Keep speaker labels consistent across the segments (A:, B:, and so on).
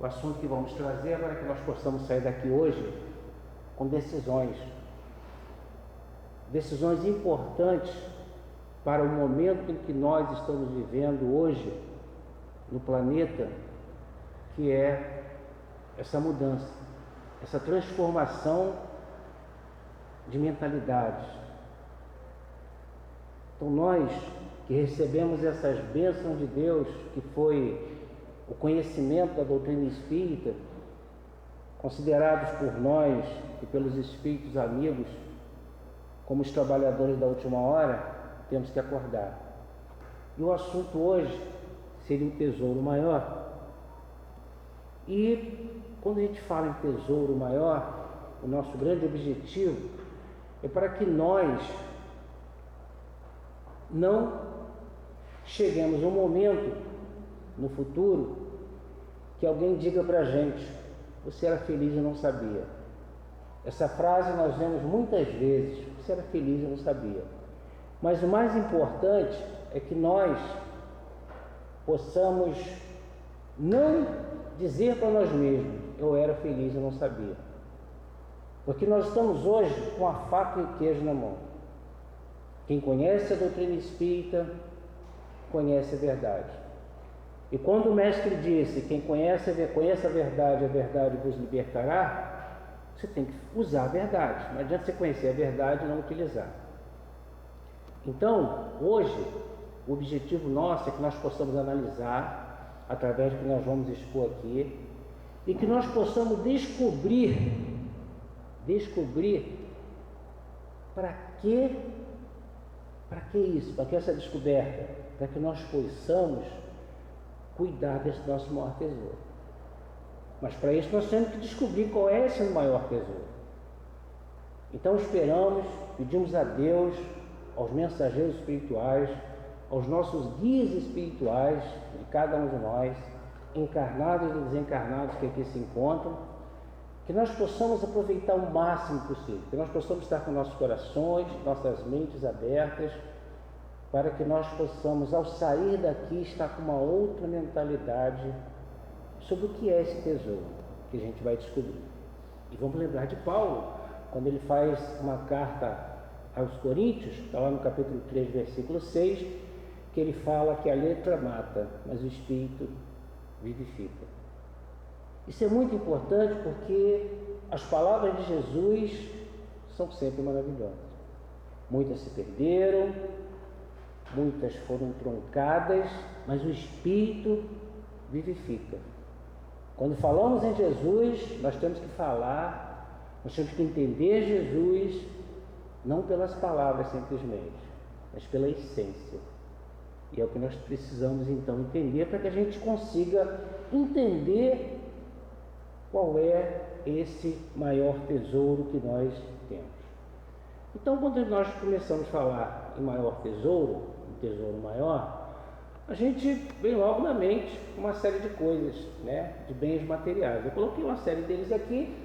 A: o assunto que vamos trazer é para que nós possamos sair daqui hoje com decisões importantes para o momento em que nós estamos vivendo hoje no planeta, que é essa mudança, essa transformação de mentalidades. Então nós que recebemos essas bênçãos de Deus, que foi o conhecimento da doutrina espírita, considerados por nós e pelos espíritos amigos como os trabalhadores da última hora, temos que acordar. E o assunto hoje seria um tesouro maior. E quando a gente fala em tesouro maior, o nosso grande objetivo é para que nós não cheguemos a um momento no futuro que alguém diga para a gente: você era feliz e não sabia. Essa frase nós vemos muitas vezes: você era feliz e não sabia. Mas o mais importante é que nós possamos não dizer para nós mesmos: eu era feliz e não sabia. Porque nós estamos hoje com a faca e o queijo na mão. Quem conhece a doutrina espírita conhece a verdade. E quando o mestre disse: quem conhece a verdade vos libertará, você tem que usar a verdade. Não adianta você conhecer a verdade e não utilizar. Então, hoje, o objetivo nosso é que nós possamos analisar, através do que nós vamos expor aqui, e que nós possamos descobrir para que isso, para que essa descoberta, para que nós possamos cuidar desse nosso maior tesouro. Mas para isso nós temos que descobrir qual é esse maior tesouro. Então esperamos, pedimos a Deus, aos mensageiros espirituais, aos nossos guias espirituais, de cada um de nós, encarnados e desencarnados que aqui se encontram, que nós possamos aproveitar o máximo possível, que nós possamos estar com nossos corações, nossas mentes abertas, para que nós possamos, ao sair daqui, estar com uma outra mentalidade sobre o que é esse tesouro que a gente vai descobrir. E vamos lembrar de Paulo, quando ele faz uma carta aos Coríntios, está lá no capítulo 3, versículo 6, que ele fala que a letra mata, mas o Espírito vivifica. Isso é muito importante porque as palavras de Jesus são sempre maravilhosas. Muitas se perderam, muitas foram truncadas, mas o Espírito vivifica. Quando falamos em Jesus, nós temos que falar, nós temos que entender Jesus, não pelas palavras simplesmente, mas pela essência. E é o que nós precisamos então entender, para que a gente consiga entender qual é esse maior tesouro que nós temos. Então, quando nós começamos a falar em maior tesouro, um tesouro maior, a gente vem logo na mente uma série de coisas, de bens materiais. Eu coloquei uma série deles aqui,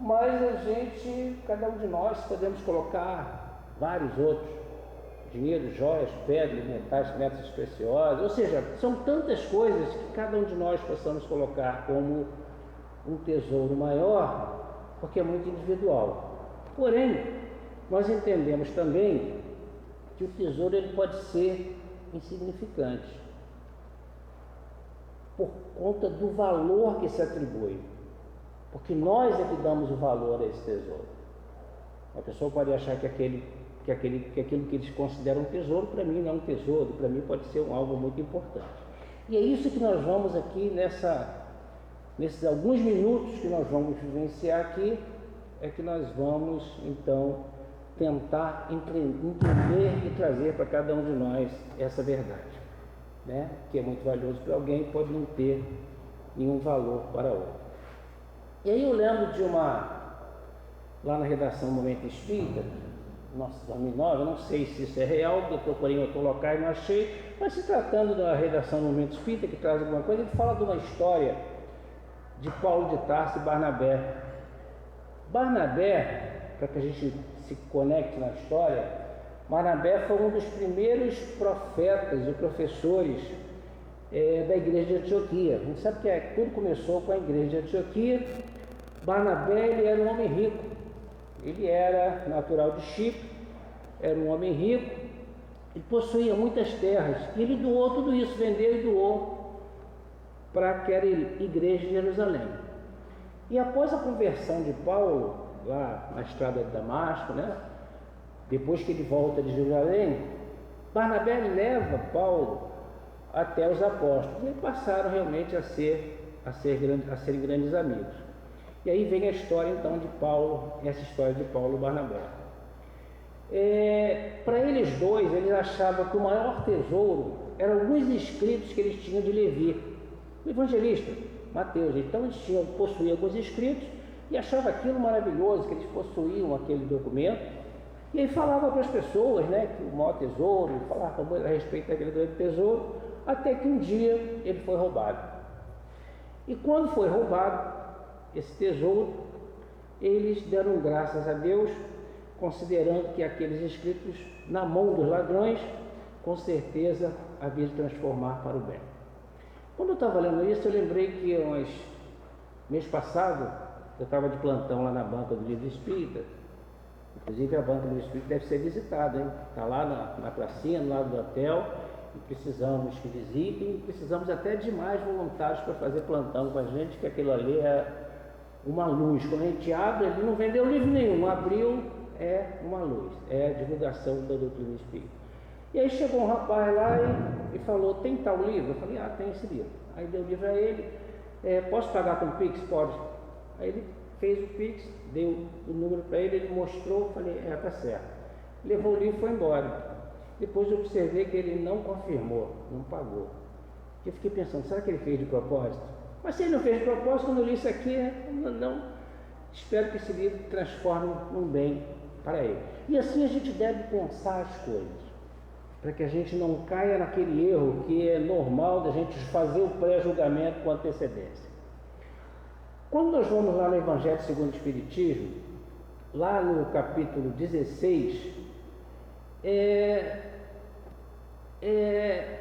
A: mas a gente, cada um de nós, podemos colocar vários outros: dinheiro, joias, pedras, metais, metais preciosos, ou seja, são tantas coisas que cada um de nós possamos colocar como um tesouro maior, porque é muito individual. Porém, nós entendemos também que o tesouro ele pode ser insignificante por conta do valor que se atribui, porque nós é que damos o valor a esse tesouro. A pessoa pode achar que aquilo que eles consideram um tesouro, para mim não é um tesouro, para mim pode ser algo muito importante. E é isso que nós vamos aqui nesses alguns minutos que nós vamos vivenciar aqui, é que nós vamos então tentar entender e trazer para cada um de nós essa verdade, que é muito valioso para alguém, pode não ter nenhum valor para outro. E aí eu lembro de lá na redação Momento Espírita, nossa, 2009, eu não sei se isso é real, eu procurei em outro local e não achei, mas se tratando da redação Momento Espírita, que traz alguma coisa, ele fala de uma história de Paulo de Tarso e Barnabé. Barnabé, para que a gente se conecte na história, Barnabé foi um dos primeiros profetas e professores da igreja de Antioquia. A gente sabe que tudo começou com a igreja de Antioquia. Barnabé, ele era um homem rico, ele era natural de Chipre, era um homem rico, ele possuía muitas terras, e ele doou tudo isso, vendeu e doou para aquela igreja de Jerusalém. E após a conversão de Paulo, lá na estrada de Damasco, né, depois que ele volta de Jerusalém, Barnabé leva Paulo até os apóstolos, e passaram realmente a serem grandes amigos. E aí vem a história então de Paulo, essa história de Paulo e Barnabé. Para eles dois, eles achavam que o maior tesouro eram alguns escritos que eles tinham de Levi, o evangelista Mateus. Então eles possuíam alguns escritos e achavam aquilo maravilhoso, que eles possuíam aquele documento. E aí falava para as pessoas, né, que o maior tesouro, falava a respeito daquele grande tesouro, até que um dia ele foi roubado. E quando foi roubado esse tesouro, eles deram graças a Deus, considerando que aqueles escritos na mão dos ladrões, com certeza havia de transformar para o bem. Quando eu estava lendo isso, eu lembrei que mês passado eu estava de plantão lá na banca do Livro Espírita. Inclusive a banca do Livro Espírita deve ser visitada, hein? Está lá na pracinha, no lado do hotel, e precisamos que visitem, precisamos até de mais voluntários para fazer plantão com a gente, que aquilo ali é uma luz. Quando a gente abre, ele não vendeu livro nenhum, abriu, é uma luz, é a divulgação da doutrina espírita. E aí chegou um rapaz lá e falou: tem tal livro? Eu falei: tem esse livro. Aí deu o livro a ele: posso pagar com o Pix? Pode. Aí ele fez o Pix, deu o número para ele, ele mostrou, falei: tá certo. Levou o livro e foi embora. Depois eu observei que ele não confirmou, não pagou. Eu fiquei pensando: será que ele fez de propósito? Mas se ele não fez de propósito, quando eu li isso aqui, não, espero que esse livro transforme num bem para ele. E assim a gente deve pensar as coisas, para que a gente não caia naquele erro que é normal da gente fazer o pré-julgamento com antecedência. Quando nós vamos lá no Evangelho segundo o Espiritismo, lá no capítulo 16,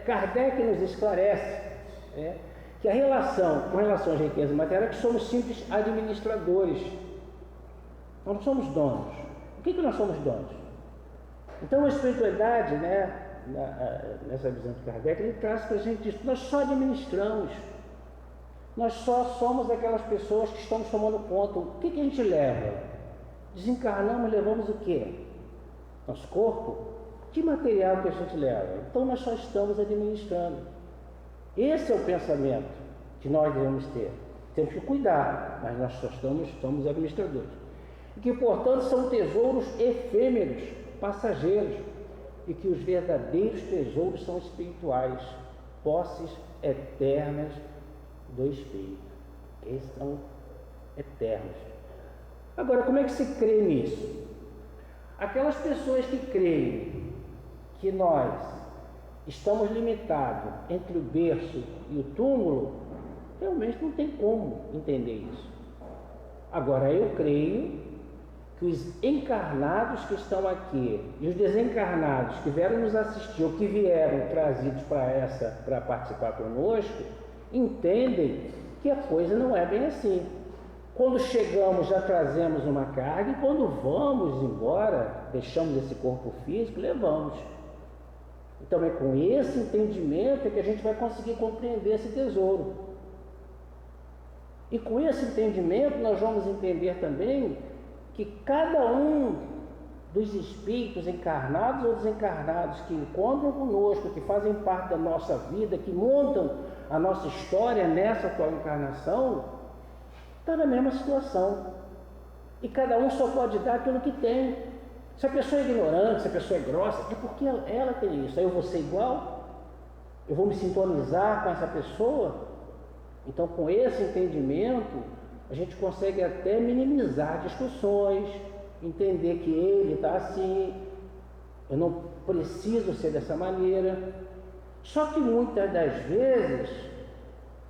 A: Kardec nos esclarece que com relação às riquezas materiais, que somos simples administradores, nós não somos donos. O que nós somos donos? Então a espiritualidade, nessa visão de Kardec, ele traz para a gente isso: nós só administramos, nós só somos aquelas pessoas que estamos tomando conta. O que a gente leva? Desencarnamos e levamos o quê? Nosso corpo? Que material que a gente leva? Então nós só estamos administrando. Esse é o pensamento que nós devemos ter. Temos que cuidar, mas nós só somos administradores. E que, portanto, são tesouros efêmeros, passageiros, e que os verdadeiros tesouros são espirituais, posses eternas do Espírito. Esses são eternos. Agora, como é que se crê nisso? Aquelas pessoas que creem que nós estamos limitados entre o berço e o túmulo, realmente não tem como entender isso. Agora, eu creio que os encarnados que estão aqui e os desencarnados que vieram nos assistir ou que vieram trazidos para participar conosco, entendem que a coisa não é bem assim. Quando chegamos, já trazemos uma carga, e quando vamos embora, deixamos esse corpo físico, levamos. Então é com esse entendimento que a gente vai conseguir compreender esse tesouro. E com esse entendimento nós vamos entender também que cada um dos espíritos encarnados ou desencarnados que encontram conosco, que fazem parte da nossa vida, que montam a nossa história nessa atual encarnação, está na mesma situação. E cada um só pode dar aquilo que tem. Se a pessoa é ignorante, se a pessoa é grossa, é porque ela tem isso. Aí eu vou ser igual? Eu vou me sintonizar com essa pessoa? Então, com esse entendimento, a gente consegue até minimizar discussões, entender que ele está assim, eu não preciso ser dessa maneira. Só que muitas das vezes,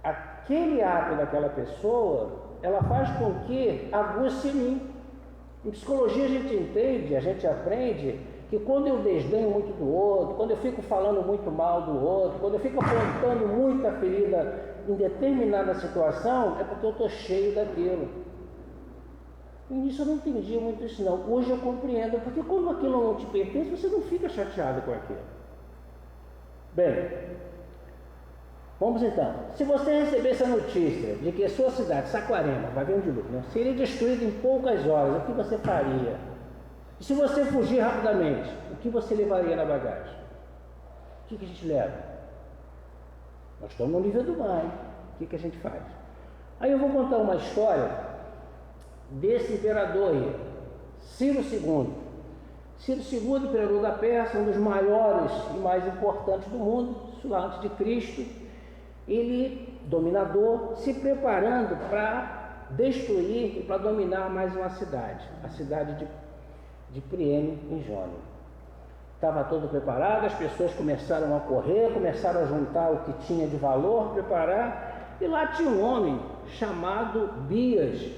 A: aquele ato daquela pessoa, ela faz com que aguce em mim. Em psicologia a gente entende, a gente aprende que quando eu desdenho muito do outro, quando eu fico falando muito mal do outro, quando eu fico apontando muita ferida em determinada situação, é porque eu estou cheio daquilo. No início eu não entendia muito isso não. Hoje eu compreendo, porque quando aquilo não te pertence, você não fica chateado com aquilo. Bem, vamos então. Se você recebesse a notícia de que a sua cidade, Saquarema, vai ver um dilúvio, né, seria destruída em poucas horas, o que você faria? E se você fugir rapidamente, o que você levaria na bagagem? O que a gente leva? Nós estamos no nível do mar, hein? O que a gente faz? Aí eu vou contar uma história desse imperador aí, Ciro II. Ciro II, imperador da Pérsia, um dos maiores e mais importantes do mundo, isso lá antes de Cristo. Ele, dominador, se preparando para destruir e para dominar mais uma cidade, a cidade de Priene, em Jônia. Estava todo preparado, as pessoas começaram a correr, começaram a juntar o que tinha de valor, preparar, e lá tinha um homem chamado Bias,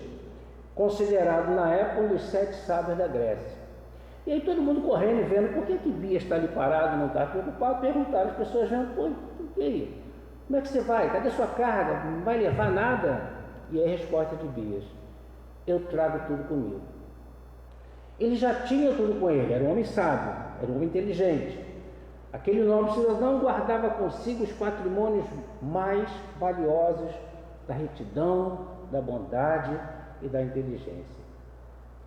A: considerado na época um dos 7 sábios da Grécia. E aí todo mundo correndo e vendo, por que Bias está ali parado, não está preocupado? Perguntaram, as pessoas vendo, pô, e aí? Como é que você vai? Cadê sua carga? Não vai levar nada? E aí a resposta de Bias, eu trago tudo comigo. Ele já tinha tudo com ele, era um homem sábio, era um homem inteligente. Aquele nobre cidadão guardava consigo os patrimônios mais valiosos da retidão, da bondade e da inteligência.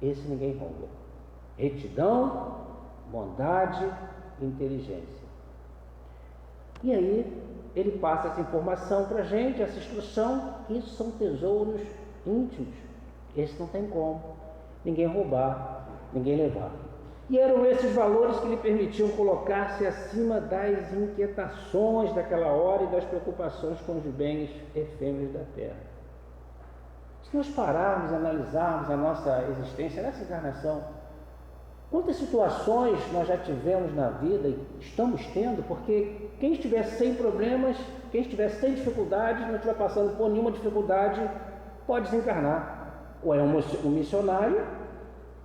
A: Esse ninguém rouba. Retidão, bondade e inteligência. E aí ele passa essa informação para a gente, essa instrução, que isso são tesouros íntimos. Esse não tem como ninguém roubar, ninguém levar. E eram esses valores que lhe permitiam colocar-se acima das inquietações daquela hora e das preocupações com os bens efêmeros da terra. Se nós pararmos e analisarmos a nossa existência nessa encarnação, quantas situações nós já tivemos na vida e estamos tendo, porque quem estiver sem problemas, quem estiver sem dificuldades, não estiver passando por nenhuma dificuldade, pode desencarnar. Ou é um missionário,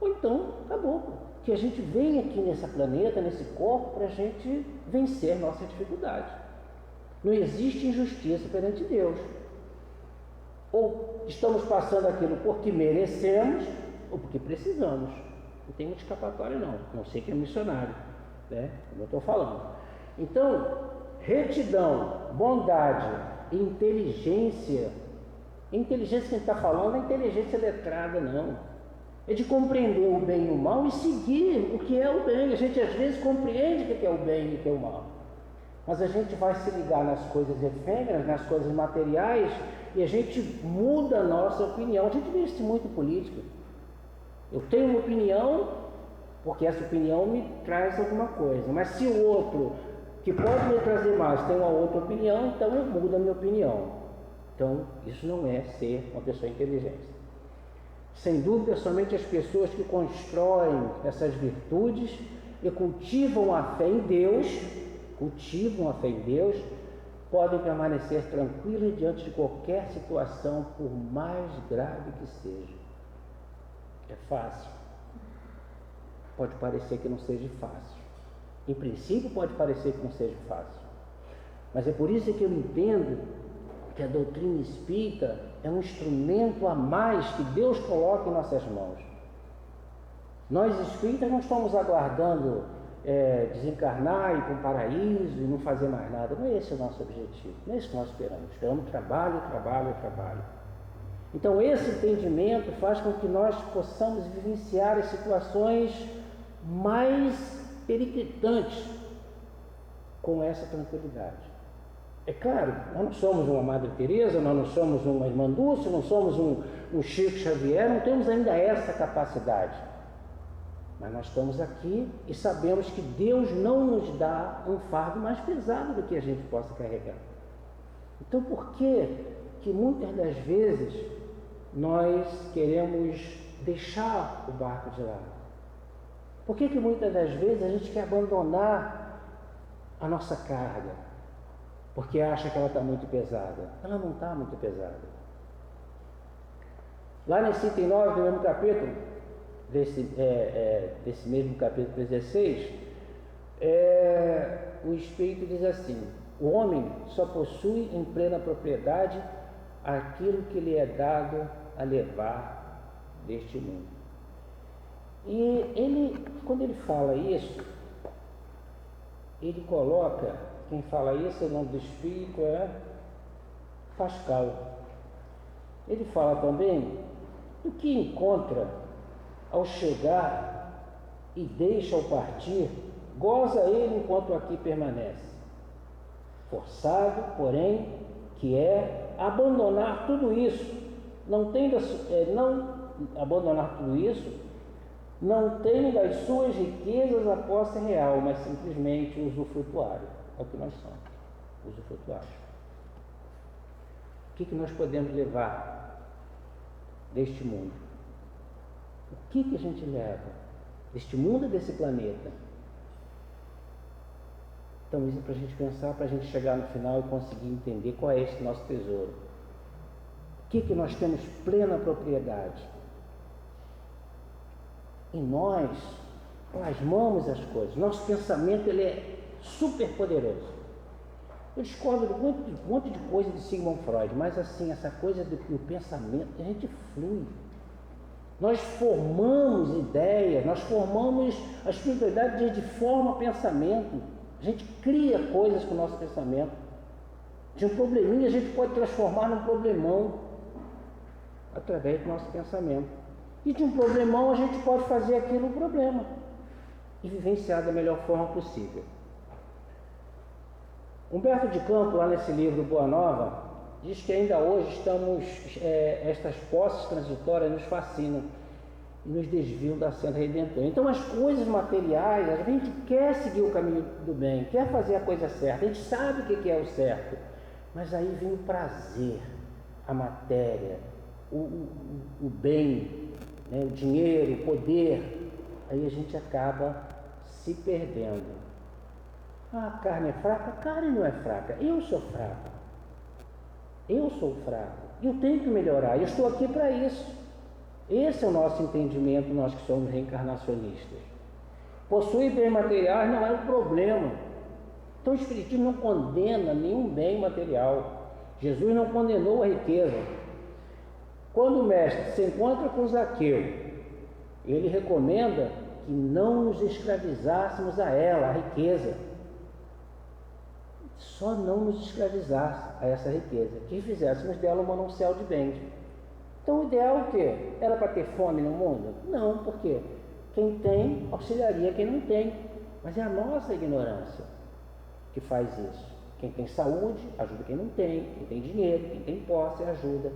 A: ou então acabou. Que a gente vem aqui nesse planeta, nesse corpo, para a gente vencer nossa dificuldade. Não existe injustiça perante Deus. Ou estamos passando aquilo porque merecemos, ou porque precisamos. Não tem muita escapatória não sei que é missionário, né? Como eu estou falando. Então, retidão, bondade e inteligência que a gente está falando não é inteligência letrada, não. É de compreender o bem e o mal e seguir o que é o bem. A gente às vezes compreende o que é o bem e o que é o mal. Mas a gente vai se ligar nas coisas efêmeras, nas coisas materiais, e a gente muda a nossa opinião. A gente vê isso muito em política. Eu tenho uma opinião, porque essa opinião me traz alguma coisa. Mas se o outro, que pode me trazer mais, tem uma outra opinião, então eu mudo a minha opinião. Então, isso não é ser uma pessoa inteligente. Sem dúvida, somente as pessoas que constroem essas virtudes e cultivam a fé em Deus, podem permanecer tranquilos diante de qualquer situação, por mais grave que seja. É fácil? Pode parecer que não seja fácil. Em princípio, pode parecer que não seja fácil. Mas é por isso que eu entendo que a doutrina espírita é um instrumento a mais que Deus coloca em nossas mãos. Nós espíritas não estamos aguardando desencarnar, ir para um paraíso e não fazer mais nada. Não é esse o nosso objetivo, não é isso que nós esperamos. Esperamos trabalho. Então esse entendimento faz com que nós possamos vivenciar as situações mais periclitantes com essa tranquilidade. É claro, nós não somos uma Madre Teresa, nós não somos uma Irmã Dulce, não somos um Chico Xavier, não temos ainda essa capacidade. Mas nós estamos aqui e sabemos que Deus não nos dá um fardo mais pesado do que a gente possa carregar. Então por que muitas das vezes nós queremos deixar o barco de lado? Por que muitas das vezes a gente quer abandonar a nossa carga? Porque acha que ela está muito pesada. Ela não está muito pesada. Lá nesse item 9 do mesmo capítulo, desse mesmo capítulo 16, o Espírito diz assim: o homem só possui em plena propriedade aquilo que lhe é dado a levar deste mundo. E quando ele fala isso, ele coloca, quem fala isso, o nome do Espírito é Pascal. Ele fala também do que encontra ao chegar e deixa ao partir, goza ele enquanto aqui permanece. Forçado, porém, que é abandonar tudo isso, não abandonar tudo isso, não tem das suas riquezas a posse real, mas simplesmente usufrutuário. É o que nós somos, usufrutuários. O que nós podemos levar deste mundo? O que a gente leva deste mundo e desse planeta? Então isso é para a gente pensar, para a gente chegar no final e conseguir entender qual é esse nosso tesouro. O que nós temos plena propriedade? E nós plasmamos as coisas. Nosso pensamento ele é super poderoso. Eu discordo de um monte de coisa de Sigmund Freud, mas assim, essa coisa do que o pensamento, a gente flui. Nós formamos ideias, nós formamos a espiritualidade de forma pensamento. A gente cria coisas com o nosso pensamento. De um probleminha a gente pode transformar num problemão através do nosso pensamento. E de um problemão a gente pode fazer aquilo um problema e vivenciar da melhor forma possível. Humberto de Campos, lá nesse livro Boa Nova, diz que ainda hoje estas posses transitórias nos fascinam e nos desviam da senda redentora. Então as coisas materiais, a gente quer seguir o caminho do bem, quer fazer a coisa certa, a gente sabe o que é o certo, mas aí vem o prazer, a matéria, o bem, né, o dinheiro, o poder, aí a gente acaba se perdendo. A carne é fraca? A carne não é fraca, eu sou fraco. Eu sou fraco, eu tenho que melhorar, eu estou aqui para isso. Esse é o nosso entendimento, nós que somos reencarnacionistas. Possuir bens materiais não é um problema. Então o Espiritismo não condena nenhum bem material. Jesus não condenou a riqueza. Quando o mestre se encontra com Zaqueu, ele recomenda que não nos escravizássemos a ela, a riqueza. Só não nos escravizasse a essa riqueza, que fizéssemos dela um manancial de bens. Então o ideal é o quê? Era para ter fome no mundo? Não, porque quem tem auxiliaria quem não tem. Mas é a nossa ignorância que faz isso. Quem tem saúde ajuda quem não tem, quem tem dinheiro, quem tem posse ajuda.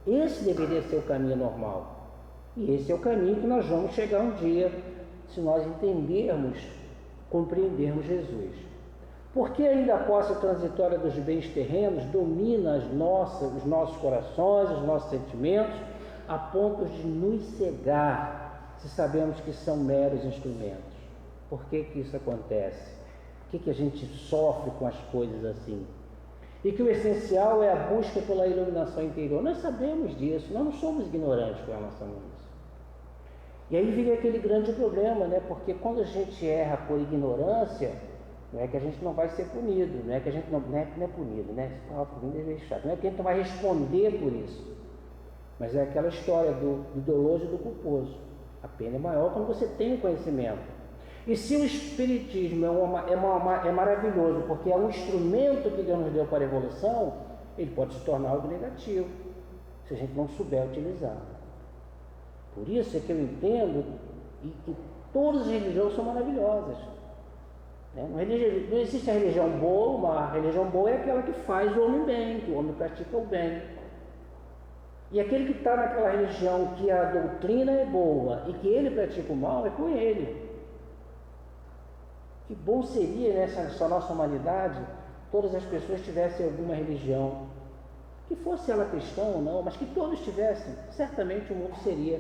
A: Esse deveria ser o caminho normal. E esse é o caminho que nós vamos chegar um dia, se nós entendermos, compreendermos Jesus. Porque ainda a posse transitória dos bens terrenos domina os nossos corações, os nossos sentimentos, a ponto de nos cegar, se sabemos que são meros instrumentos. Por que isso acontece? Por que a gente sofre com as coisas assim? E que o essencial é a busca pela iluminação interior. Nós sabemos disso, nós não somos ignorantes com relação a isso. E aí vem aquele grande problema, né? Porque quando a gente erra por ignorância, não é que a gente não vai ser punido, não é que a gente não é punido, né? Se falar por mim, deve ser chato. Não é que a gente não vai responder por isso. Mas é aquela história do doloso e do culposo. A pena é maior quando você tem o conhecimento. E se o Espiritismo é maravilhoso, porque é um instrumento que Deus nos deu para a evolução, ele pode se tornar algo negativo, se a gente não souber utilizar. Por isso é que eu entendo que todas as religiões são maravilhosas. Não existe a religião boa, uma religião boa é aquela que faz o homem bem, que o homem pratica o bem. E aquele que está naquela religião que a doutrina é boa e que ele pratica o mal, é com ele. Que bom seria nessa nossa humanidade todas as pessoas tivessem alguma religião, que fosse ela cristã ou não, mas que todos tivessem, certamente o mundo seria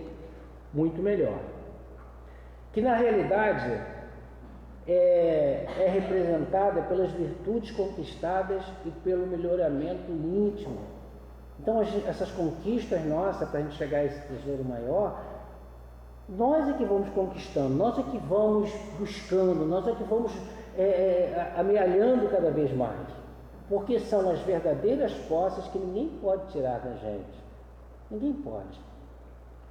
A: muito melhor. Que na realidade é representada pelas virtudes conquistadas e pelo melhoramento íntimo. Então essas conquistas nossas para a gente chegar a esse tesouro maior Nós é que vamos conquistando, nós é que vamos buscando, nós é que vamos amealhando cada vez mais. Porque são as verdadeiras posses que ninguém pode tirar da gente. Ninguém pode.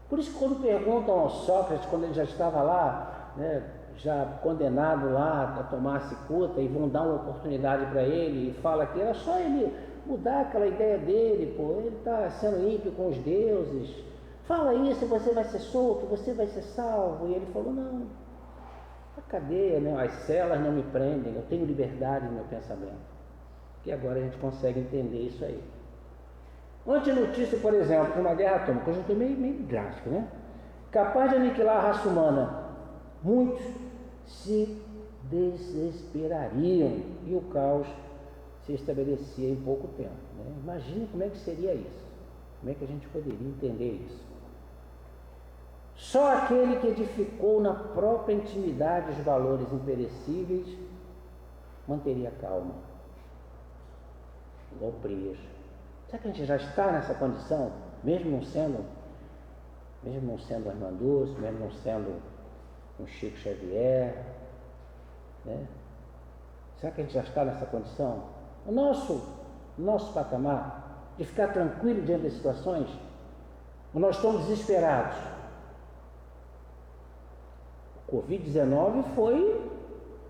A: Por isso que quando perguntam ao Sócrates, quando ele já estava lá, né, já condenado lá a tomar cicuta, e vão dar uma oportunidade para ele, e fala que era só ele mudar aquela ideia dele, pô, ele está sendo ímpio com os deuses, fala isso, você vai ser solto, você vai ser salvo. E ele falou, não, a cadeia, né, as celas não me prendem, eu tenho liberdade no meu pensamento. E agora a gente consegue entender isso aí. Antinotícia, por exemplo, de uma guerra atômica, coisa meio drástica, né? Capaz de aniquilar a raça humana, muitos se desesperariam e o caos se estabelecia em pouco tempo, né? Imagine como é que seria isso, como é que a gente poderia entender isso. Só aquele que edificou na própria intimidade os valores imperecíveis manteria calma, igual Prias. Será que a gente já está nessa condição, mesmo não sendo Armando Dulce, mesmo não sendo um Chico Xavier, né? Será que a gente já está nessa condição? O nosso patamar de ficar tranquilo diante das situações, ou nós estamos desesperados? O Covid-19 foi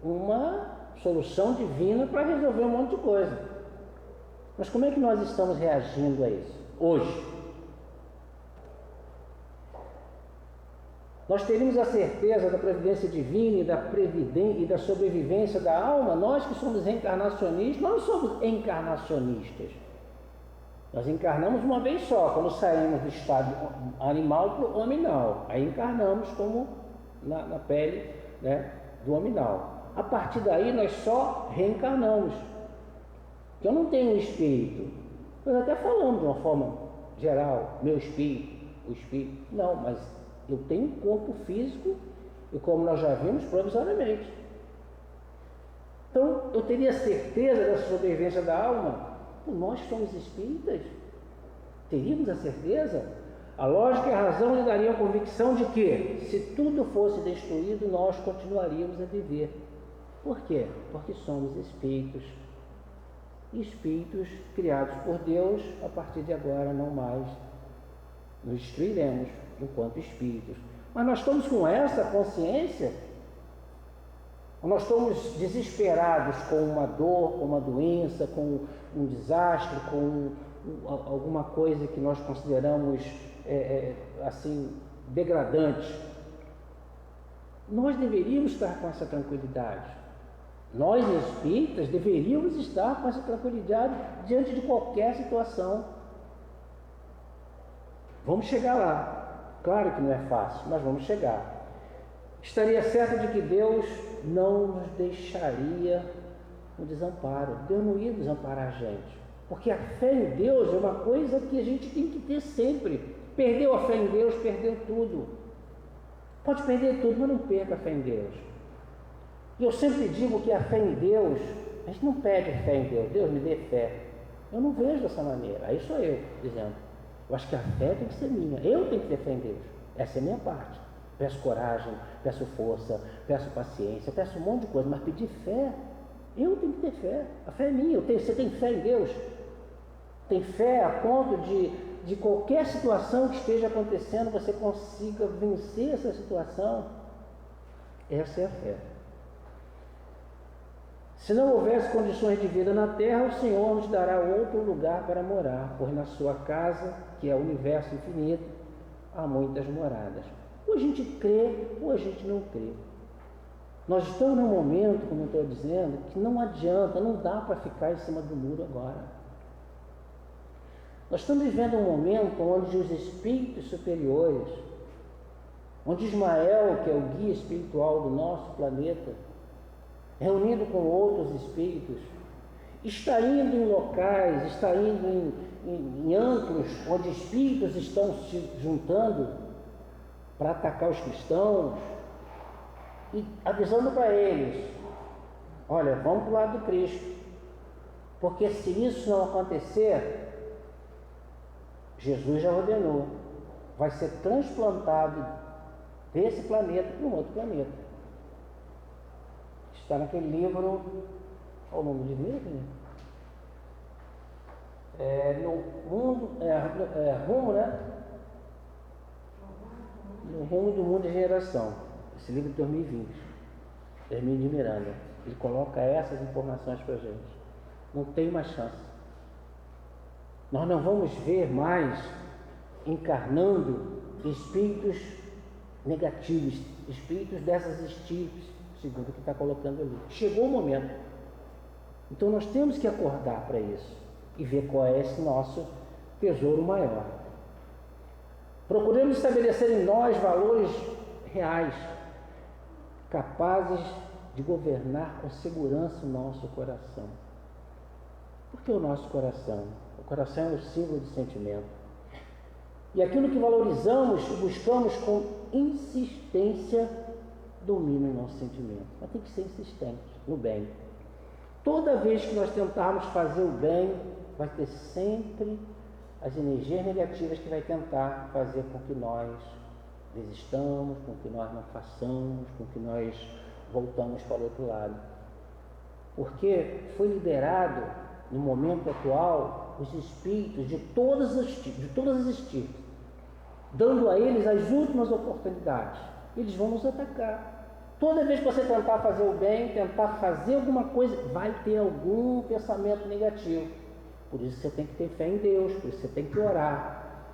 A: uma solução divina para resolver um monte de coisa. Mas como é que nós estamos reagindo a isso hoje? Nós teríamos a certeza da previdência divina e da sobrevivência da alma. Nós que somos reencarnacionistas, nós não somos encarnacionistas. Nós encarnamos uma vez só, quando saímos do estado animal para o hominal. Aí encarnamos como na pele, né, do hominal. A partir daí nós só reencarnamos. Eu não tenho um espírito. Nós até falamos de uma forma geral, meu espírito, o espírito. Não, mas eu tenho um corpo físico e, como nós já vimos, provisoriamente. Então, eu teria certeza da sobrevivência da alma? Nós que somos espíritas, teríamos a certeza? A lógica e a razão lhe dariam a convicção de que, se tudo fosse destruído, nós continuaríamos a viver. Por quê? Porque somos espíritos. Espíritos criados por Deus, a partir de agora não mais nos destruiremos enquanto espíritos. Mas nós estamos com essa consciência? Ou nós estamos desesperados com uma dor, com uma doença, com um desastre, com alguma coisa que nós consideramos assim, degradante? Nós deveríamos estar com essa tranquilidade. Nós, espíritas, deveríamos estar com essa tranquilidade diante de qualquer situação. Vamos chegar lá. Claro que não é fácil, mas vamos chegar. Estaria certo de que Deus não nos deixaria no desamparo. Deus não ia desamparar a gente. Porque a fé em Deus é uma coisa que a gente tem que ter sempre. Perdeu a fé em Deus, perdeu tudo. Pode perder tudo, mas não perca a fé em Deus. E eu sempre digo que a fé em Deus, a gente não pede fé em Deus, Deus me dê fé. Eu não vejo dessa maneira. Aí sou eu dizendo, eu acho que a fé tem que ser minha, eu tenho que ter fé em Deus. Essa é a minha parte. Peço coragem, peço força, peço paciência, peço um monte de coisa, mas pedir fé, eu tenho que ter fé. A fé é minha. Você tem fé em Deus? Tem fé a ponto de qualquer situação que esteja acontecendo, você consiga vencer essa situação? Essa é a fé. Se não houvesse condições de vida na terra, o Senhor nos dará outro lugar para morar, pois na sua casa, que é o universo infinito, há muitas moradas. Ou a gente crê, ou a gente não crê. Nós estamos num momento, como eu estou dizendo, que não adianta, não dá para ficar em cima do muro agora. Nós estamos vivendo um momento onde os espíritos superiores, onde Ismael, que é o guia espiritual do nosso planeta, reunido com outros espíritos, está indo em locais, está indo em antros onde espíritos estão se juntando para atacar os cristãos e avisando para eles, olha, vamos para o lado do Cristo, porque se isso não acontecer, Jesus já ordenou, vai ser transplantado desse planeta para um outro planeta. Está naquele livro, qual o nome do livro? No mundo, rumo, né? No rumo do mundo de geração. Esse livro de 2020, Hermínio de Miranda. Ele coloca essas informações para a gente. Não tem mais chance. Nós não vamos ver mais encarnando espíritos negativos, espíritos dessas estirpes, segundo o que está colocando ali. Chegou o momento. Então nós temos que acordar para isso e ver qual é esse nosso tesouro maior. Procuremos estabelecer em nós valores reais, capazes de governar com segurança o nosso coração. Por que o nosso coração? O coração é o símbolo de sentimento. E aquilo que valorizamos e buscamos com insistência domina o nosso sentimento. Mas tem que ser insistente no bem. Toda vez que nós tentarmos fazer o bem, vai ter sempre as energias negativas que vai tentar fazer com que nós desistamos, com que nós não façamos, com que nós voltamos para o outro lado. Porque foi liberado, no momento atual, os espíritos de todas as estirpes, dando a eles as últimas oportunidades. Eles vão nos atacar. Toda vez que você tentar fazer o bem, tentar fazer alguma coisa, vai ter algum pensamento negativo. Por isso você tem que ter fé em Deus, por isso você tem que orar.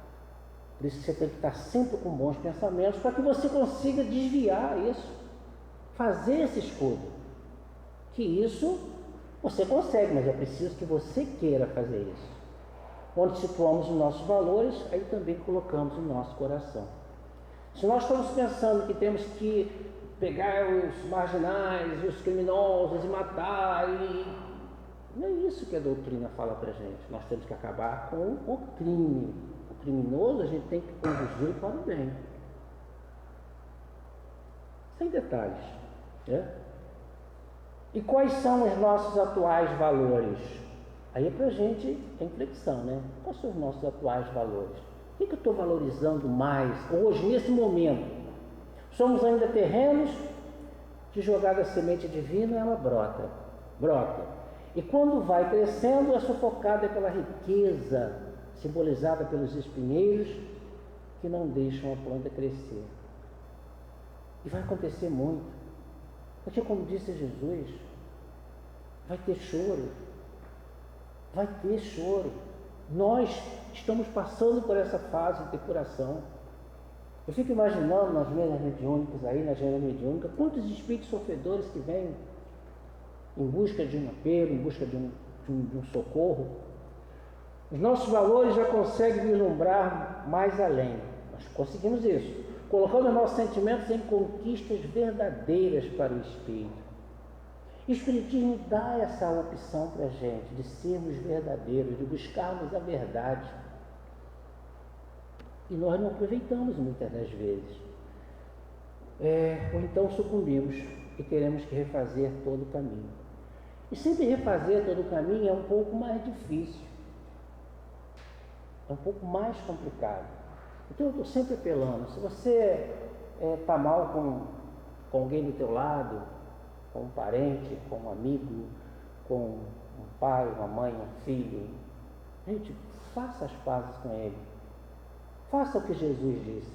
A: Por isso você tem que estar sempre com bons pensamentos, para que você consiga desviar isso, fazer esse escudo. Que isso você consegue, mas é preciso que você queira fazer isso. Onde situamos os nossos valores, aí também colocamos o nosso coração. Se nós estamos pensando que temos que pegar os marginais, os criminosos e matar, não é isso que a doutrina fala para a gente. Nós temos que acabar com o crime. O criminoso a gente tem que conduzir para o bem. Sem detalhes. Né? E quais são os nossos atuais valores? Aí é para a gente reflexão, né? Quais são os nossos atuais valores? O que eu estou valorizando mais hoje, nesse momento? Somos ainda terrenos que, jogada a semente divina, ela brota. E quando vai crescendo, é sufocada pela riqueza, simbolizada pelos espinheiros, que não deixam a planta crescer. E vai acontecer muito, porque, como disse Jesus, vai ter choro. Vai ter choro. Nós estamos passando por essa fase de depuração. Eu fico imaginando nas mesas mediúnicas aí, na agenda mediúnica, quantos espíritos sofredores que vêm em busca de um apelo, em busca de um socorro. Os nossos valores já conseguem vislumbrar mais além. Nós conseguimos isso, colocando os nossos sentimentos em conquistas verdadeiras para o espírito. O Espiritismo dá essa opção para a gente, de sermos verdadeiros, de buscarmos a verdade. E nós não aproveitamos muitas das vezes. Ou então sucumbimos e teremos que refazer todo o caminho. E sempre refazer todo o caminho é um pouco mais difícil. É um pouco mais complicado. Então eu estou sempre apelando. Se você está mal com alguém do teu lado, com um parente, com um amigo, com um pai, uma mãe, um filho, gente, faça as pazes com ele. Faça o que Jesus disse.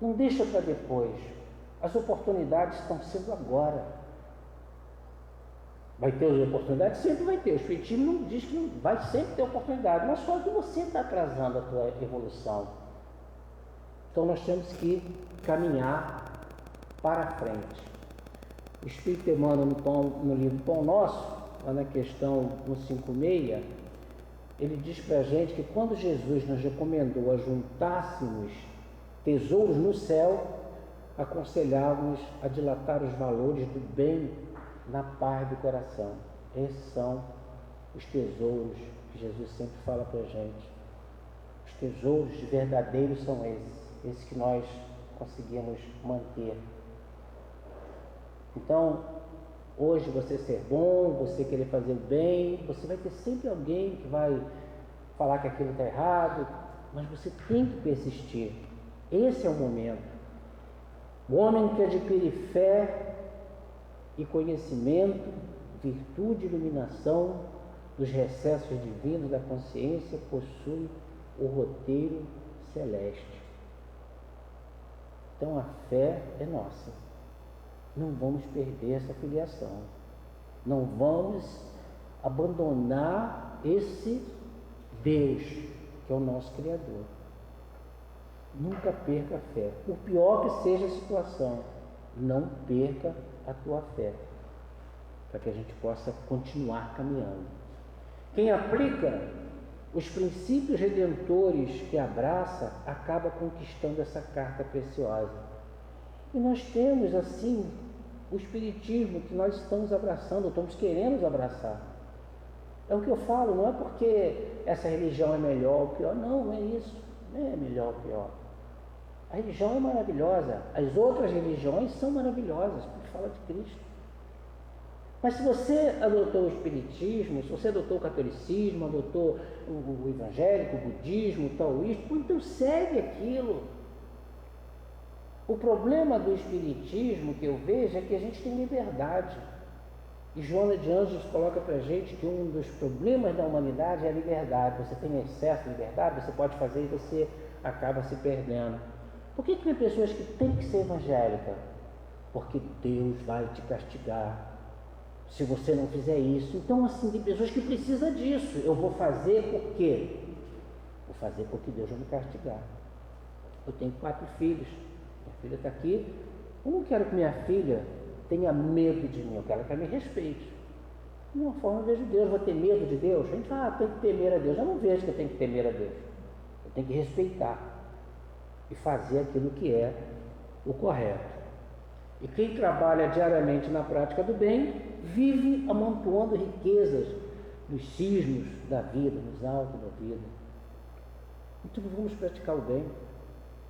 A: Não deixa para depois. As oportunidades estão sendo agora. Vai ter as oportunidades? Sempre vai ter. O Espiritismo não diz que não vai sempre ter oportunidade, mas só que você está atrasando a tua evolução. Então nós temos que caminhar para frente. O Espírito Emmanuel, no livro Pão Nosso, lá na questão 156, ele diz para a gente que quando Jesus nos recomendou a juntássemos tesouros no céu, aconselhava-nos a dilatar os valores do bem na paz do coração. Esses são os tesouros que Jesus sempre fala para a gente. Os tesouros verdadeiros são esses que nós conseguimos manter. Então, hoje você ser bom, você querer fazer o bem, você vai ter sempre alguém que vai falar que aquilo está errado, mas você tem que persistir. Esse é o momento. O homem que adquire fé e conhecimento, virtude e iluminação dos recessos divinos da consciência possui o roteiro celeste. Então a fé é nossa. Não vamos perder essa filiação. Não vamos abandonar esse Deus que é o nosso Criador. Nunca perca a fé. Por pior que seja a situação, não perca a tua fé, para que a gente possa continuar caminhando. Quem aplica os princípios redentores que abraça, acaba conquistando essa carta preciosa. E nós temos assim o Espiritismo que nós estamos abraçando, estamos querendo abraçar. É o que eu falo, não é porque essa religião é melhor ou pior, não é isso, não é melhor ou pior. A religião é maravilhosa, as outras religiões são maravilhosas, porque fala de Cristo. Mas se você adotou o Espiritismo, se você adotou o catolicismo, adotou o evangélico, o budismo, o taoísmo, então segue aquilo. O problema do Espiritismo que eu vejo é que a gente tem liberdade. E Joana de Anjos coloca para a gente que um dos problemas da humanidade é a liberdade. Você tem excesso de liberdade, você pode fazer e você acaba se perdendo. Por que tem pessoas que têm que ser evangélica? Porque Deus vai te castigar se você não fizer isso. Então, assim, tem pessoas que precisam disso. Eu vou fazer por quê? Vou fazer porque Deus vai me castigar. Eu tenho 4 filhos. Minha filha está aqui. Eu não quero que minha filha tenha medo de mim. Eu quero que ela me respeite. De uma forma eu vejo Deus. Eu vou ter medo de Deus? A gente fala, tem que temer a Deus. Eu não vejo que eu tenho que temer a Deus. Eu tenho que respeitar e fazer aquilo que é o correto. E quem trabalha diariamente na prática do bem, vive amontoando riquezas nos cismos da vida, nos altos da vida. Então vamos praticar o bem,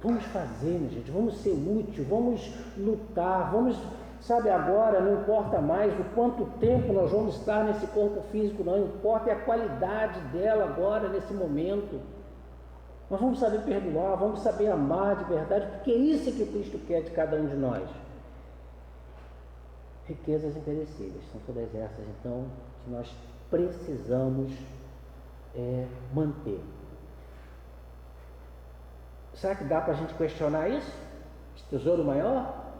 A: vamos fazer, minha gente, vamos ser útil, vamos lutar, vamos, sabe, agora não importa mais o quanto tempo nós vamos estar nesse corpo físico, não importa, é a qualidade dela agora, nesse momento. Nós vamos saber perdoar, vamos saber amar de verdade, porque é isso que Cristo quer de cada um de nós. Riquezas imperecíveis, são todas essas, então, que nós precisamos manter. Será que dá para a gente questionar isso? Esse tesouro maior?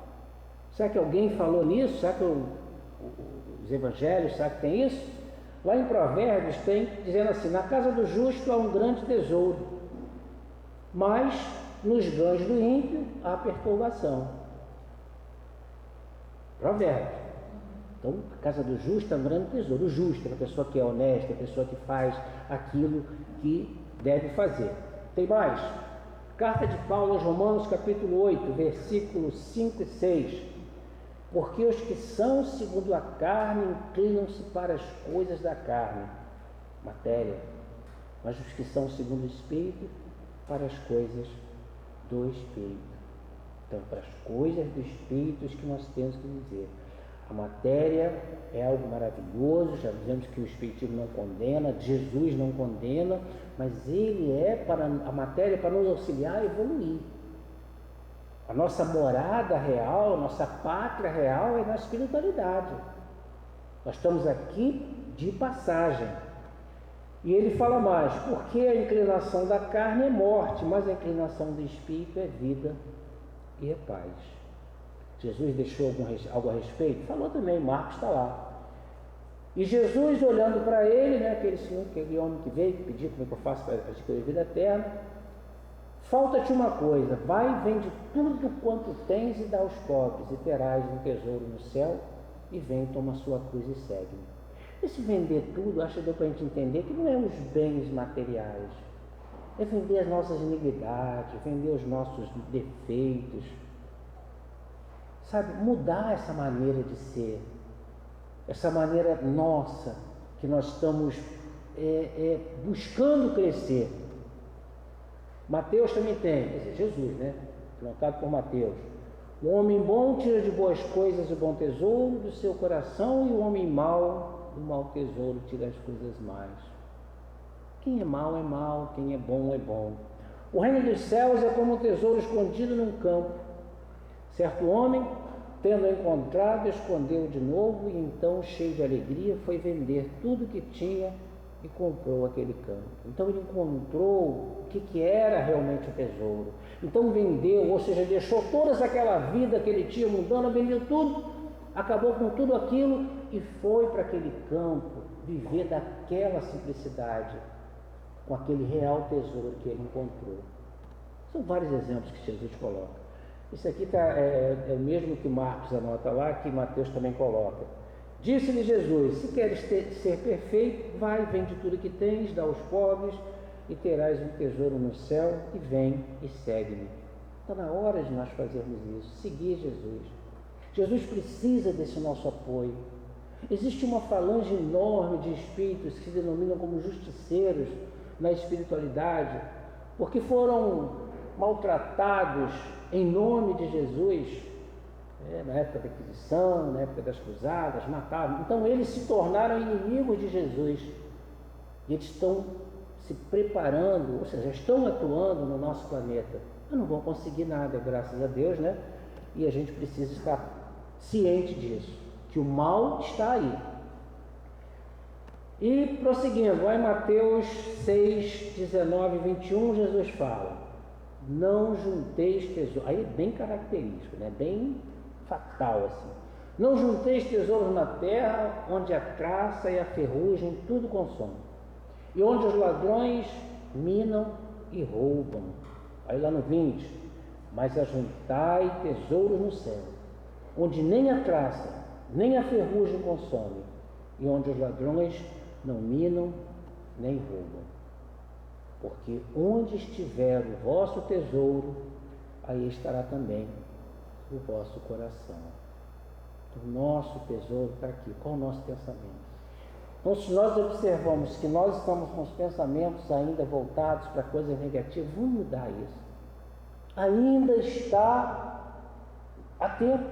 A: Será que alguém falou nisso? Será que os evangelhos, será que tem isso? Lá em Provérbios tem, dizendo assim, na casa do justo há um grande tesouro, mas nos ganhos do ímpio há perturbação. Provérbios. Então, a casa do justo é um grande tesouro. O justo é a pessoa que é honesta, a pessoa que faz aquilo que deve fazer. Tem mais? Carta de Paulo aos Romanos, capítulo 8, versículos 5 e 6. Porque os que são segundo a carne inclinam-se para as coisas da carne, matéria, mas os que são segundo o Espírito, para as coisas do Espírito. Então, para as coisas do Espírito que nós temos que dizer. A matéria é algo maravilhoso, já dizemos que o Espiritismo não condena, Jesus não condena, mas ele a matéria é para nos auxiliar a evoluir. A nossa morada real, nossa pátria real é na espiritualidade. Nós estamos aqui de passagem. E ele fala mais, porque a inclinação da carne é morte, mas a inclinação do Espírito é vida e é paz. Jesus deixou algo a respeito? Falou também, Marcos está lá. E Jesus, olhando para ele, né, aquele homem que veio, que pediu como é que eu faço para adquirir vida eterna, falta-te uma coisa, vai e vende tudo quanto tens e dá aos pobres, e terás um tesouro no céu, e vem, toma a sua cruz e segue-me. Esse vender tudo, acho que deu para a gente entender que não é os bens materiais, é vender as nossas iniquidades, vender os nossos defeitos, sabe, mudar essa maneira de ser, essa maneira nossa, que nós estamos buscando crescer. Mateus também tem, quer dizer, Jesus, né, plantado por Mateus. O homem bom tira de boas coisas o bom tesouro do seu coração, e o homem mau, do mau tesouro, tira as coisas más. Quem é mau é mau, quem é bom é bom. O reino dos céus é como um tesouro escondido num campo. Certo homem, tendo encontrado, escondeu de novo e então, cheio de alegria, foi vender tudo que tinha e comprou aquele campo. Então ele encontrou o que era realmente o tesouro. Então vendeu, ou seja, deixou toda aquela vida que ele tinha mundana, vendeu tudo, acabou com tudo aquilo e foi para aquele campo viver daquela simplicidade, com aquele real tesouro que ele encontrou. São vários exemplos que Jesus coloca. Isso aqui é o mesmo que Marcos anota lá, que Mateus também coloca. Disse-lhe Jesus: se queres ser perfeito, vai, vende tudo que tens, dá aos pobres, e terás um tesouro no céu, e vem e segue-me. Está na hora de nós fazermos isso, seguir Jesus. Jesus precisa desse nosso apoio. Existe uma falange enorme de espíritos que se denominam como justiceiros na espiritualidade, porque foram maltratados em nome de Jesus, na época da Inquisição, na época das Cruzadas, matavam. Então eles se tornaram inimigos de Jesus e eles estão se preparando, ou seja, estão atuando no nosso planeta, mas não vão conseguir nada, graças a Deus, né? E a gente precisa estar ciente disso, que o mal está aí. E prosseguindo, lá em Mateus 6, 19 e 21, Jesus fala: não junteis tesouros, aí é bem característico, né? Bem fatal assim. Não junteis tesouros na terra, onde a traça e a ferrugem tudo consomem, e onde os ladrões minam e roubam. Aí lá no 20, mas ajuntai tesouros no céu, onde nem a traça, nem a ferrugem consome, e onde os ladrões não minam nem roubam. Porque onde estiver o vosso tesouro, aí estará também o vosso coração. O nosso tesouro está aqui. Qual o nosso pensamento? Então, se nós observamos que nós estamos com os pensamentos ainda voltados para coisas negativas, vamos mudar isso. Ainda está a tempo.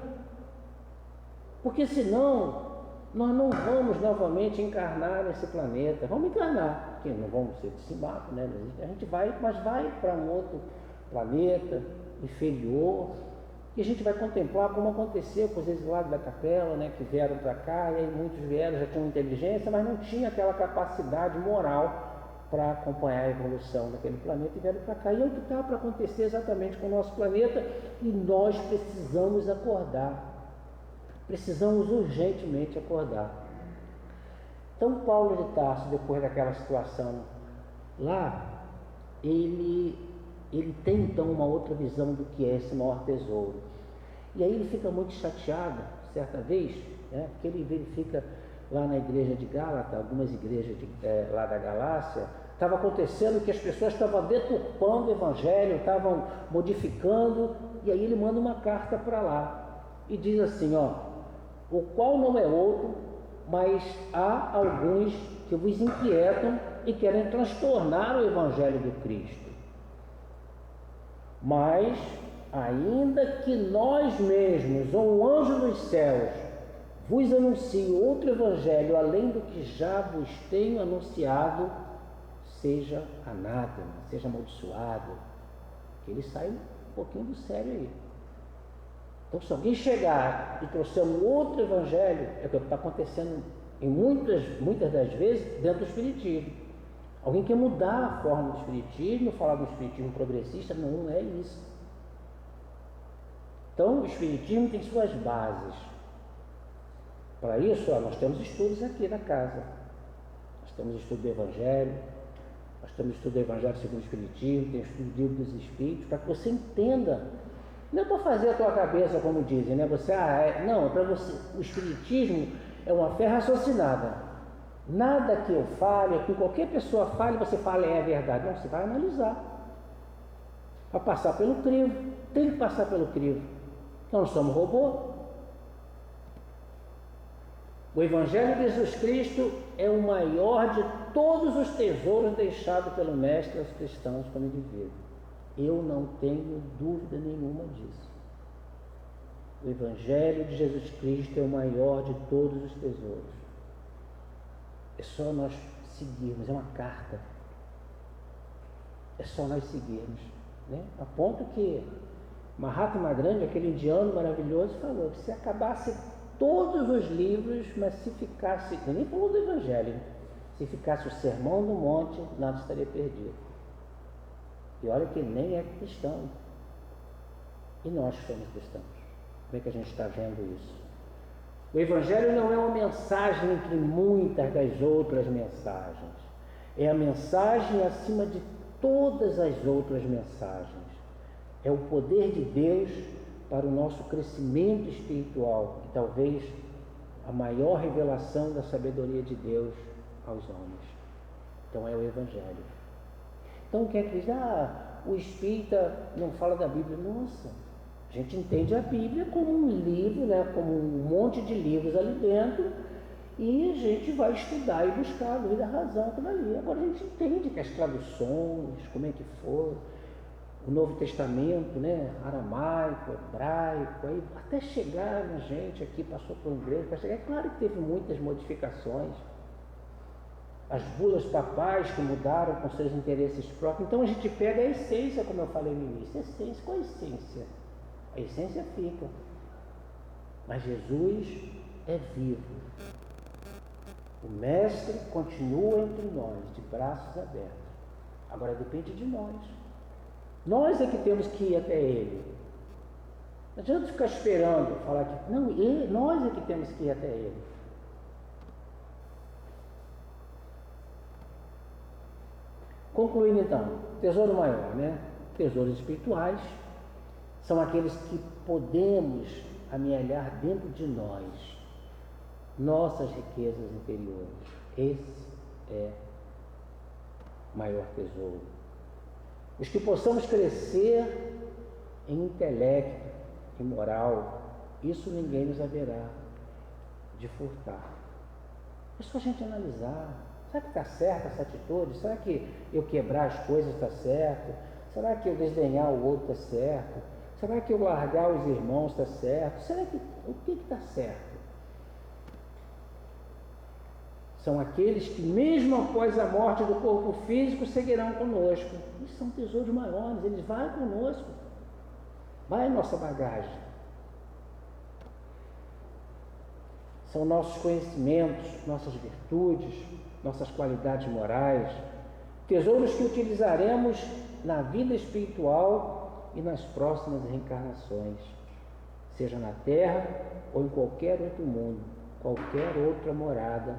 A: Porque senão nós não vamos novamente encarnar nesse planeta. Vamos encarnar, porque não vamos ser dizimados, né? A gente vai, mas vai para um outro planeta inferior, e a gente vai contemplar como aconteceu com os exilados da capela, né? Que vieram para cá, e aí muitos vieram, já tinham inteligência, mas não tinham aquela capacidade moral para acompanhar a evolução daquele planeta e vieram para cá. E é o que está para acontecer exatamente com o nosso planeta, e nós precisamos acordar. Precisamos urgentemente acordar. Então Paulo de Tarso, depois daquela situação lá, ele tem então uma outra visão do que é esse maior tesouro. E aí ele fica muito chateado, certa vez, né, porque ele verifica lá na igreja de Gálata, algumas igrejas lá da Galácia, estava acontecendo que as pessoas estavam deturpando o evangelho, estavam modificando, e aí ele manda uma carta para lá e diz assim, o qual não é outro, mas há alguns que vos inquietam e querem transtornar o evangelho do Cristo. Mas, ainda que nós mesmos, ou um anjo dos céus, vos anuncie outro evangelho além do que já vos tenho anunciado, seja anátema, seja amaldiçoado. Que ele sai um pouquinho do sério aí. Então, se alguém chegar e trouxer um outro evangelho, é o que está acontecendo em muitas das vezes dentro do espiritismo. Alguém quer mudar a forma do espiritismo, falar do espiritismo progressista, não é isso. Então, o espiritismo tem suas bases. Para isso, nós temos estudos aqui na casa. Nós temos estudo do evangelho, nós temos estudo do evangelho segundo o espiritismo, tem estudo do livro dos espíritos, para que você entenda. Não é para fazer a tua cabeça, como dizem, né? Não, é para você. O espiritismo é uma fé raciocinada. Nada que eu fale, que qualquer pessoa fale, você fala é verdade. Não, você vai analisar. Vai passar pelo crivo. Tem que passar pelo crivo. Nós não somos robô. O Evangelho de Jesus Cristo é o maior de todos os tesouros deixados pelo Mestre aos cristãos quando ele veio. Eu não tenho dúvida nenhuma disso. O Evangelho de Jesus Cristo é o maior de todos os tesouros. É só nós seguirmos, é uma carta. É só nós seguirmos, né? A ponto que Mahatma Gandhi, aquele indiano maravilhoso, falou que se acabasse todos os livros, mas se ficasse, ele nem falou do Evangelho, se ficasse o Sermão do Monte, nada estaria perdido. E olha que nem é cristão. E nós somos cristãos. Como é que a gente está vendo isso? O Evangelho não é uma mensagem entre muitas das outras mensagens. É a mensagem acima de todas as outras mensagens. É o poder de Deus para o nosso crescimento espiritual e talvez a maior revelação da sabedoria de Deus aos homens. Então é o Evangelho. Então quem diz, o espírita não fala da Bíblia? Nossa, a gente entende a Bíblia como um livro, né, como um monte de livros ali dentro, e a gente vai estudar e buscar a luz da razão tudo ali. Agora a gente entende que as traduções, como é que foram, o Novo Testamento, né, aramaico, hebraico, aí até chegar na gente aqui, passou por um grego, para chegar, é claro que teve muitas modificações, as bulas papais que mudaram com seus interesses próprios. Então a gente pega a essência, como eu falei no início. Essência, qual a essência? A essência fica, mas Jesus é vivo. O Mestre continua entre nós, de braços abertos. Agora depende de nós. Nós é que temos que ir até Ele. Não adianta ficar esperando, falar que não, nós é que temos que ir até Ele. Concluindo então, tesouro maior, né? Tesouros espirituais são aqueles que podemos amealhar dentro de nós, nossas riquezas interiores. Esse é o maior tesouro. Os que possamos crescer em intelecto, em moral, isso ninguém nos haverá de furtar. É só a gente analisar. Será que está certa essa atitude? Será que eu quebrar as coisas está certo? Será que eu desdenhar o outro está certo? Será que eu largar os irmãos está certo? Será que o que está certo? São aqueles que mesmo após a morte do corpo físico seguirão conosco. Eles são tesouros maiores, eles vão conosco. Vai a nossa bagagem. São nossos conhecimentos, nossas virtudes, nossas qualidades morais, tesouros que utilizaremos na vida espiritual e nas próximas reencarnações, seja na Terra ou em qualquer outro mundo, qualquer outra morada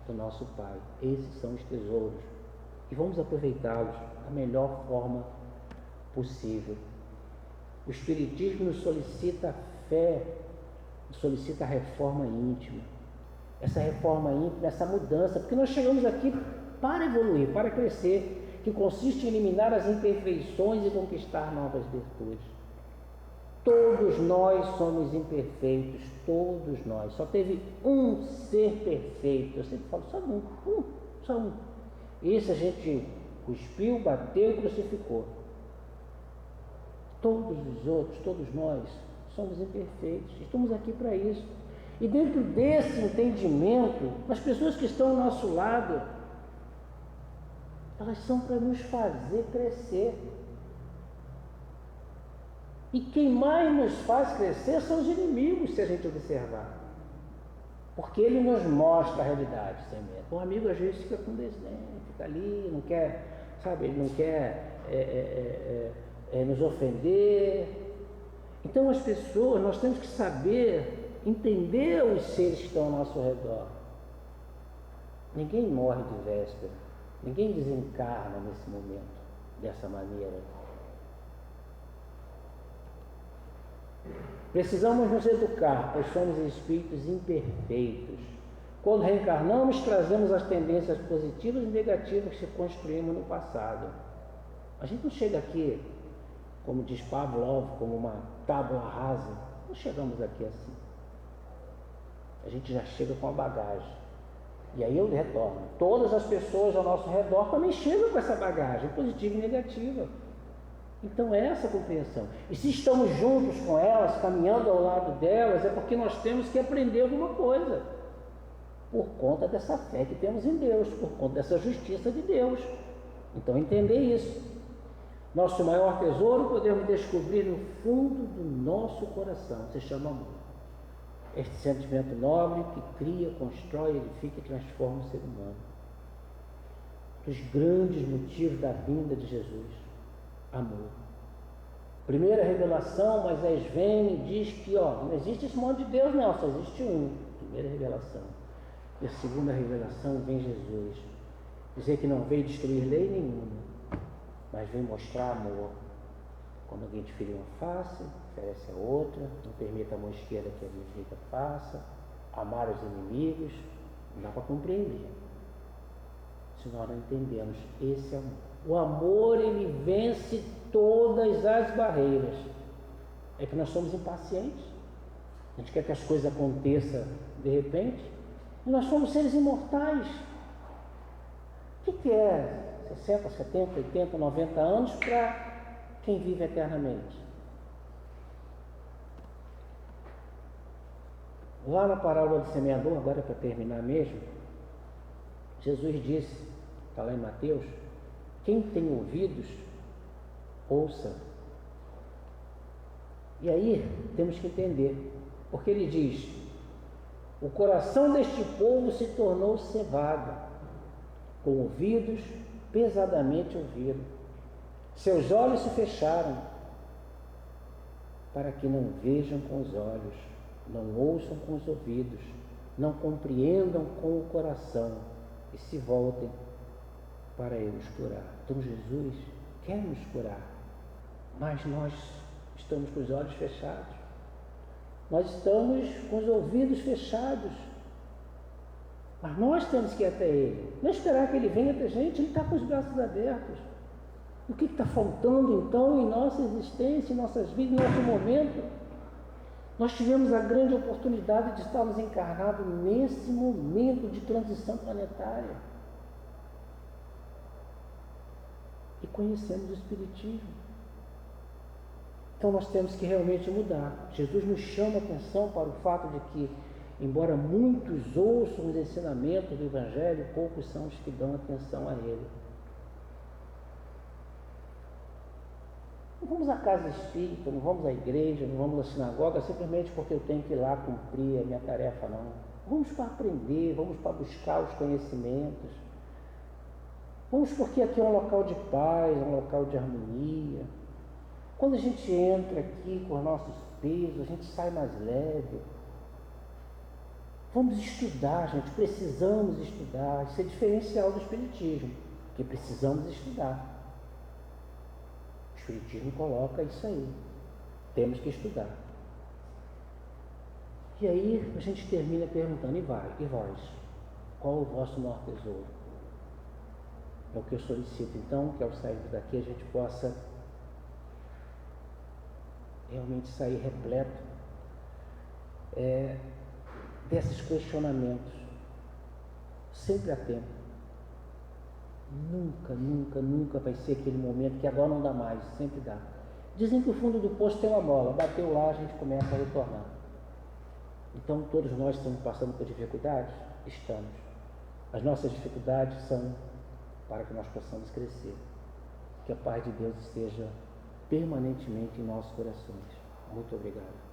A: do nosso Pai. Esses são os tesouros e vamos aproveitá-los da melhor forma possível. O Espiritismo nos solicita fé, nos solicita a reforma íntima. Essa reforma íntima, essa mudança, porque nós chegamos aqui para evoluir, para crescer, que consiste em eliminar as imperfeições e conquistar novas virtudes. Todos nós somos imperfeitos, todos nós. Só teve um ser perfeito. Eu sempre falo, só um. Esse a gente cuspiu, bateu e crucificou. Todos os outros, todos nós, somos imperfeitos. Estamos aqui para isso. E dentro desse entendimento, as pessoas que estão ao nosso lado, elas são para nos fazer crescer. E quem mais nos faz crescer são os inimigos, se a gente observar. Porque ele nos mostra a realidade sem medo. O amigo às vezes fica com desdém, fica ali, não quer, sabe, ele não quer nos ofender. Então as pessoas, nós temos que saber entender os seres que estão ao nosso redor. Ninguém morre de véspera, ninguém desencarna nesse momento, dessa maneira. Precisamos nos educar, pois somos espíritos imperfeitos. Quando reencarnamos, trazemos as tendências positivas e negativas que construímos no passado. A gente não chega aqui, como diz Pavlov, como uma tábua rasa. Não chegamos aqui assim. A gente já chega com a bagagem. E aí eu retorno. Todas as pessoas ao nosso redor também chegam com essa bagagem, positiva e negativa. Então é essa a compreensão. E se estamos juntos com elas, caminhando ao lado delas, é porque nós temos que aprender alguma coisa. Por conta dessa fé que temos em Deus, por conta dessa justiça de Deus. Então entender isso. Nosso maior tesouro podemos descobrir no fundo do nosso coração, se chama amor. Este sentimento nobre que cria, constrói, edifica e transforma o ser humano. Dos grandes motivos da vinda de Jesus, amor. Primeira revelação, Moisés vem e diz que não existe esse monte de Deus não, só existe um. Primeira revelação. E a segunda revelação vem Jesus. Dizer que não veio destruir lei nenhuma, mas veio mostrar amor. Quando alguém te ferir uma face, oferece a outra, não permita a mão esquerda que a direita faça, amar os inimigos, não dá para compreender. Se nós não entendemos esse amor. O amor, ele vence todas as barreiras. É que nós somos impacientes. A gente quer que as coisas aconteçam de repente. E nós somos seres imortais. O que é 60, 70, 80, 90 anos para quem vive eternamente? Lá na parábola do semeador, agora para terminar mesmo, Jesus disse, está lá em Mateus, quem tem ouvidos, ouça. E aí temos que entender, porque ele diz, o coração deste povo se tornou cevado, com ouvidos pesadamente ouviram. Seus olhos se fecharam, para que não vejam com os olhos, não ouçam com os ouvidos, não compreendam com o coração e se voltem para eu os curar. Então Jesus quer nos curar, mas nós estamos com os olhos fechados, nós estamos com os ouvidos fechados, mas nós temos que ir até Ele, não esperar que Ele venha até a gente, Ele está com os braços abertos. O que está faltando então em nossa existência, em nossas vidas, em nosso momento? Nós tivemos a grande oportunidade de estarmos encarnados nesse momento de transição planetária. E conhecemos o Espiritismo. Então nós temos que realmente mudar. Jesus nos chama a atenção para o fato de que, embora muitos ouçam os ensinamentos do Evangelho, poucos são os que dão atenção a ele. Não vamos à casa espírita, não vamos à igreja, não vamos à sinagoga simplesmente porque eu tenho que ir lá cumprir a minha tarefa, não. Vamos para aprender, vamos para buscar os conhecimentos. Vamos porque aqui é um local de paz, é um local de harmonia. Quando a gente entra aqui com os nossos pesos, a gente sai mais leve. Vamos estudar, gente, precisamos estudar. Isso é diferencial do Espiritismo, porque precisamos estudar. O Espiritismo coloca isso aí, temos que estudar. E aí a gente termina perguntando, e vós? Qual o vosso maior tesouro? É o que eu solicito então, que ao sairmos daqui a gente possa realmente sair repleto desses questionamentos, sempre a tempo. Nunca, nunca, nunca vai ser aquele momento que agora não dá mais, sempre dá. Dizem que o fundo do poço tem uma mola, bateu lá, a gente começa a retornar. Então todos nós estamos passando por dificuldades? Estamos. As nossas dificuldades são para que nós possamos crescer. Que a paz de Deus esteja permanentemente em nossos corações. Muito obrigado.